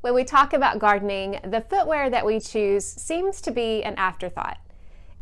When we talk about gardening, the footwear that we choose seems to be an afterthought.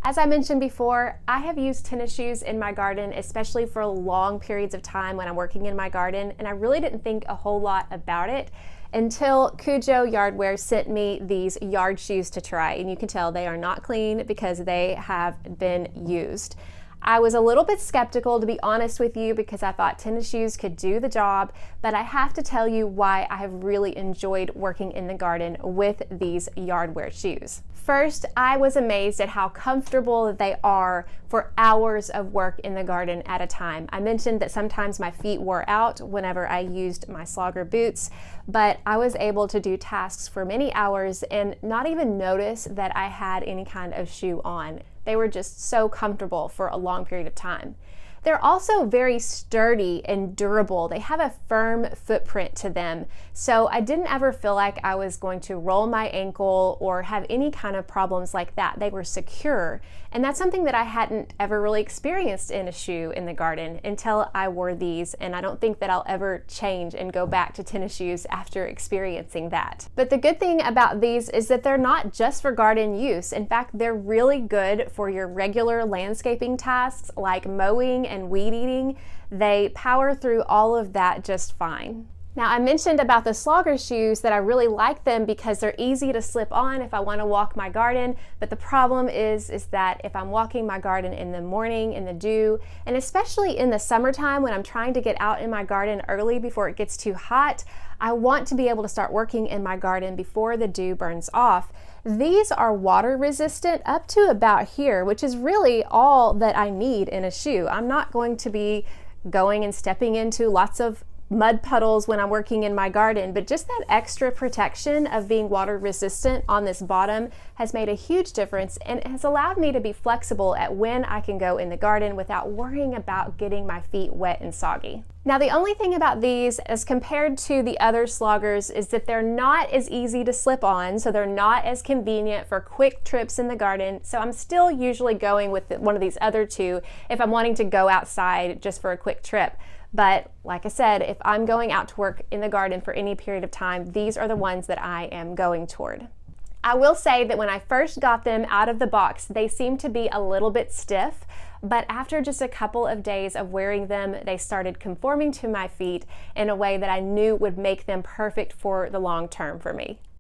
As I mentioned before, I have used tennis shoes in my garden, especially for long periods of time when I'm working in my garden, and I really didn't think a whole lot about it until Cujo Yardwear sent me these yard shoes to try, and you can tell they are not clean because they have been used. I was a little bit skeptical, to be honest with you, because I thought tennis shoes could do the job, but I have to tell you why I have really enjoyed working in the garden with these Yardwear shoes. First, I was amazed at how comfortable they are for hours of work in the garden at a time. I mentioned that sometimes my feet wore out whenever I used my slogger boots, but I was able to do tasks for many hours and not even notice that I had any kind of shoe on. They were just so comfortable for a long period of time. They're also very sturdy and durable. They have a firm footprint to them, so I didn't ever feel like I was going to roll my ankle or have any kind of problems like that. They were secure, and that's something that I hadn't ever really experienced in a shoe in the garden until I wore these, and I don't think that I'll ever change and go back to tennis shoes after experiencing that. But the good thing about these is that they're not just for garden use. In fact, they're really good for your regular landscaping tasks like mowing and weed eating. They power through all of that just fine. Now, I mentioned about the slogger shoes that I really like them because they're easy to slip on if I want to walk my garden, but the problem is that if I'm walking my garden in the morning in the dew, and especially in the summertime when I'm trying to get out in my garden early before it gets too hot, I want to be able to start working in my garden before the dew burns off. These are water resistant up to about here, which is really all that I need in a shoe. I'm not going to be going and stepping into lots of mud puddles when I'm working in my garden, but just that extra protection of being water resistant on this bottom has made a huge difference, and it has allowed me to be flexible at when I can go in the garden without worrying about getting my feet wet and soggy. Now, the only thing about these as compared to the other sloggers is that they're not as easy to slip on, so they're not as convenient for quick trips in the garden. So I'm still usually going with one of these other two if I'm wanting to go outside just for a quick trip. But like I said, if I'm going out to work in the garden for any period of time, these are the ones that I am going toward. I will say that when I first got them out of the box, they seemed to be a little bit stiff, but after just a couple of days of wearing them, they started conforming to my feet in a way that I knew would make them perfect for the long term for me.